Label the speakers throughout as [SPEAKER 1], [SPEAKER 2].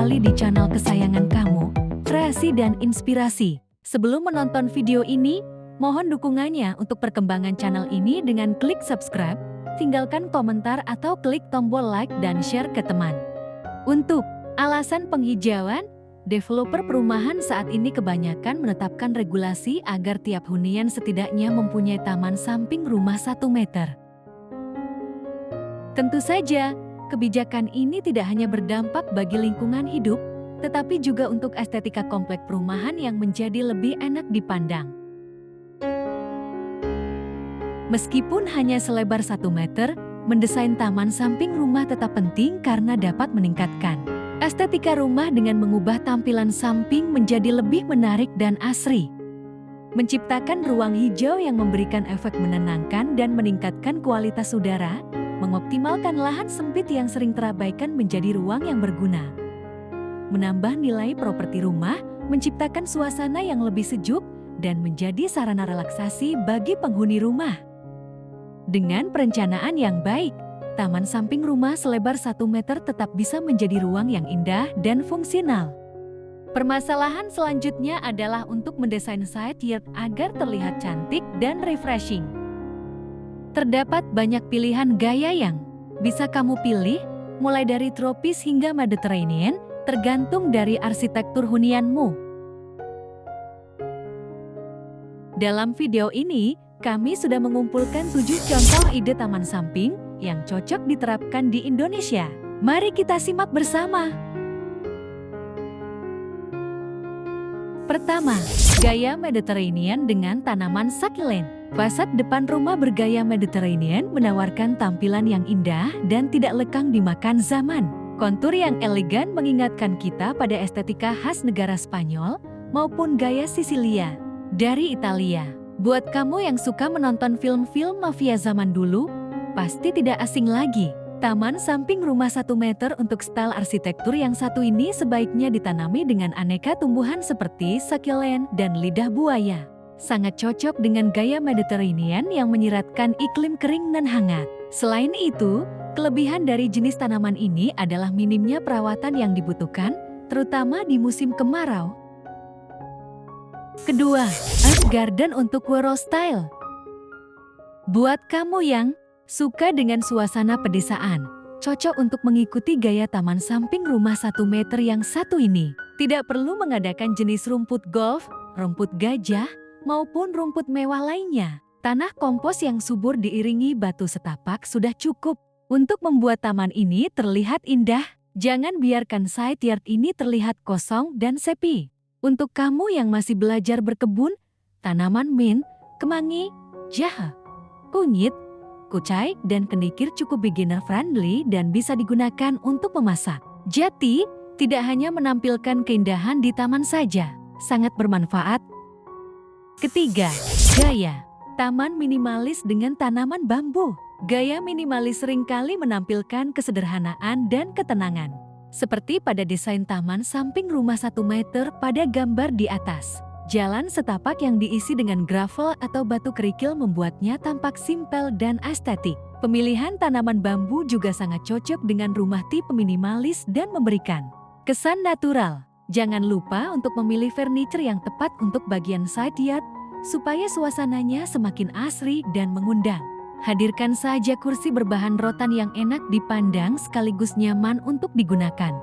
[SPEAKER 1] kembali di channel kesayangan kamu, Kreasi dan Inspirasi. Sebelum menonton video ini, mohon dukungannya untuk perkembangan channel ini dengan klik subscribe, tinggalkan komentar atau klik tombol like dan share ke teman. Untuk alasan penghijauan, developer perumahan saat ini kebanyakan menetapkan regulasi agar tiap hunian setidaknya mempunyai taman samping rumah 1 meter. Tentu saja, kebijakan ini tidak hanya berdampak bagi lingkungan hidup, tetapi juga untuk estetika komplek perumahan yang menjadi lebih enak dipandang. Meskipun hanya selebar 1 meter, mendesain taman samping rumah tetap penting karena dapat meningkatkan estetika rumah dengan mengubah tampilan samping menjadi lebih menarik dan asri. Menciptakan ruang hijau yang memberikan efek menenangkan dan meningkatkan kualitas udara, mengoptimalkan lahan sempit yang sering terabaikan menjadi ruang yang berguna. Menambah nilai properti rumah, menciptakan suasana yang lebih sejuk, dan menjadi sarana relaksasi bagi penghuni rumah. Dengan perencanaan yang baik, taman samping rumah selebar 1 meter tetap bisa menjadi ruang yang indah dan fungsional. Permasalahan selanjutnya adalah untuk mendesain side yard agar terlihat cantik dan refreshing. Terdapat banyak pilihan gaya yang bisa kamu pilih, mulai dari tropis hingga Mediterranean, tergantung dari arsitektur hunianmu. Dalam video ini, kami sudah mengumpulkan 7 contoh ide taman samping yang cocok diterapkan di Indonesia. Mari kita simak bersama. Pertama, gaya Mediterranean dengan tanaman succulent. Fasad depan rumah bergaya Mediterranean menawarkan tampilan yang indah dan tidak lekang dimakan zaman. Kontur yang elegan mengingatkan kita pada estetika khas negara Spanyol maupun gaya Sisilia dari Italia. Buat kamu yang suka menonton film-film mafia zaman dulu, pasti tidak asing lagi. Taman samping rumah 1 meter untuk style arsitektur yang satu ini sebaiknya ditanami dengan aneka tumbuhan seperti succulent dan lidah buaya. Sangat cocok dengan gaya Mediterranean yang menyiratkan iklim kering dan hangat. Selain itu, kelebihan dari jenis tanaman ini adalah minimnya perawatan yang dibutuhkan, terutama di musim kemarau. Kedua, Earth Garden untuk rural style. Buat kamu yang suka dengan suasana pedesaan, cocok untuk mengikuti gaya taman samping rumah 1 meter yang satu ini. Tidak perlu mengadakan jenis rumput golf, rumput gajah, maupun rumput mewah lainnya. Tanah kompos yang subur diiringi batu setapak sudah cukup untuk membuat taman ini terlihat indah. Jangan biarkan side yard ini terlihat kosong dan sepi. Untuk kamu yang masih belajar berkebun, tanaman mint, kemangi, jahe, kunyit, kucai, dan kenikir cukup beginner friendly dan bisa digunakan untuk memasak. Jati tidak hanya menampilkan keindahan di taman saja, sangat bermanfaat. Ketiga, gaya taman minimalis dengan tanaman bambu. Gaya minimalis seringkali menampilkan kesederhanaan dan ketenangan. Seperti pada desain taman samping rumah 1 meter pada gambar di atas. Jalan setapak yang diisi dengan gravel atau batu kerikil membuatnya tampak simpel dan estetik. Pemilihan tanaman bambu juga sangat cocok dengan rumah tipe minimalis dan memberikan kesan natural. Jangan lupa untuk memilih furniture yang tepat untuk bagian side yard, supaya suasananya semakin asri dan mengundang. Hadirkan saja kursi berbahan rotan yang enak dipandang sekaligus nyaman untuk digunakan.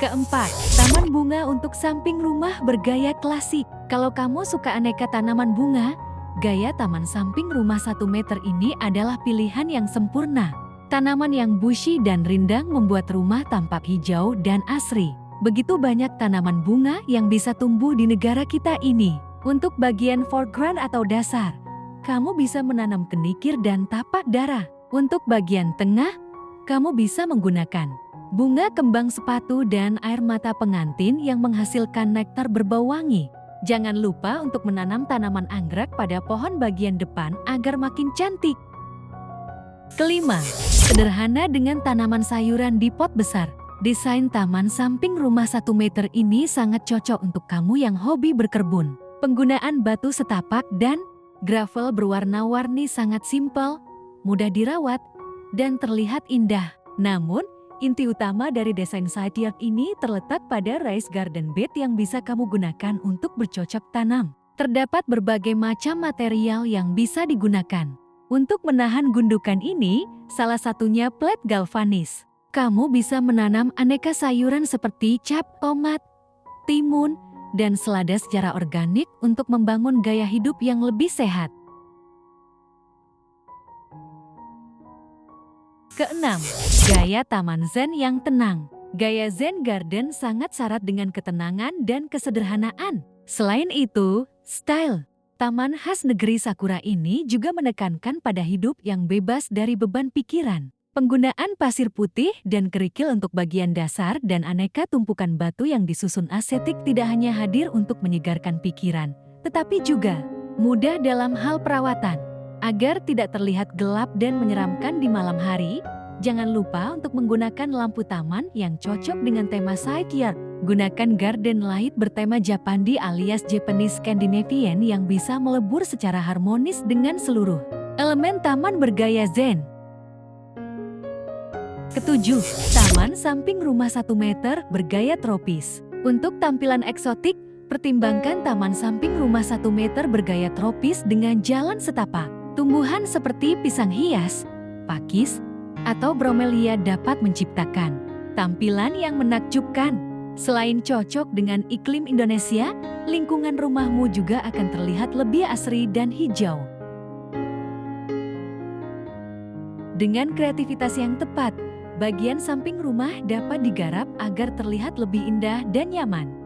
[SPEAKER 1] Keempat, taman bunga untuk samping rumah bergaya klasik. Kalau kamu suka aneka tanaman bunga, gaya taman samping rumah 1 meter ini adalah pilihan yang sempurna. Tanaman yang bushy dan rindang membuat rumah tampak hijau dan asri. Begitu banyak tanaman bunga yang bisa tumbuh di negara kita ini. Untuk bagian foreground atau dasar, kamu bisa menanam kenikir dan tapak dara. Untuk bagian tengah, kamu bisa menggunakan bunga kembang sepatu dan air mata pengantin yang menghasilkan nektar berbau wangi. Jangan lupa untuk menanam tanaman anggrek pada pohon bagian depan agar makin cantik. Kelima, sederhana dengan tanaman sayuran di pot besar. Desain taman samping rumah 1 meter ini sangat cocok untuk kamu yang hobi berkebun. Penggunaan batu setapak dan gravel berwarna-warni sangat simpel, mudah dirawat, dan terlihat indah. Namun, Inti utama dari desain side yard ini terletak pada raised garden bed yang bisa kamu gunakan untuk bercocok tanam. Terdapat berbagai macam material yang bisa digunakan. Untuk menahan gundukan ini, salah satunya plat galvanis. Kamu bisa menanam aneka sayuran seperti cap, tomat, timun, dan selada secara organik untuk membangun gaya hidup yang lebih sehat. Keenam, gaya taman zen yang tenang. Gaya zen garden sangat syarat dengan ketenangan dan kesederhanaan. Selain itu, style taman khas negeri Sakura ini juga menekankan pada hidup yang bebas dari beban pikiran. Penggunaan pasir putih dan kerikil untuk bagian dasar dan aneka tumpukan batu yang disusun estetik tidak hanya hadir untuk menyegarkan pikiran, tetapi juga mudah dalam hal perawatan. Agar tidak terlihat gelap dan menyeramkan di malam hari, jangan lupa untuk menggunakan lampu taman yang cocok dengan tema side yard. Gunakan garden light bertema Japandi alias Japanese Scandinavian yang bisa melebur secara harmonis dengan seluruh elemen taman bergaya zen. Ketujuh, taman samping rumah 1 meter bergaya tropis. Untuk tampilan eksotik, pertimbangkan taman samping rumah 1 meter bergaya tropis dengan jalan setapak. Tumbuhan seperti pisang hias, pakis, atau bromelia dapat menciptakan tampilan yang menakjubkan. Selain cocok dengan iklim Indonesia, lingkungan rumahmu juga akan terlihat lebih asri dan hijau. Dengan kreativitas yang tepat, bagian samping rumah dapat digarap agar terlihat lebih indah dan nyaman.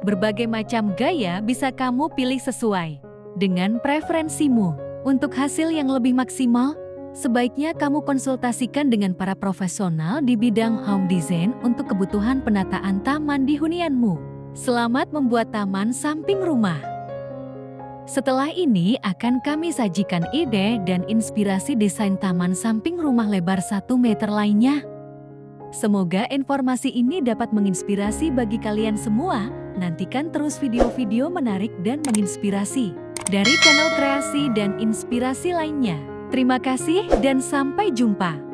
[SPEAKER 1] Berbagai macam gaya bisa kamu pilih sesuai dengan preferensimu. Untuk hasil yang lebih maksimal, sebaiknya kamu konsultasikan dengan para profesional di bidang home design untuk kebutuhan penataan taman di hunianmu. Selamat membuat taman samping rumah. Setelah ini akan kami sajikan ide dan inspirasi desain taman samping rumah lebar 1 meter lainnya. Semoga informasi ini dapat menginspirasi bagi kalian semua. Nantikan terus video-video menarik dan menginspirasi dari channel kreasi dan inspirasi lainnya. Terima kasih dan sampai jumpa.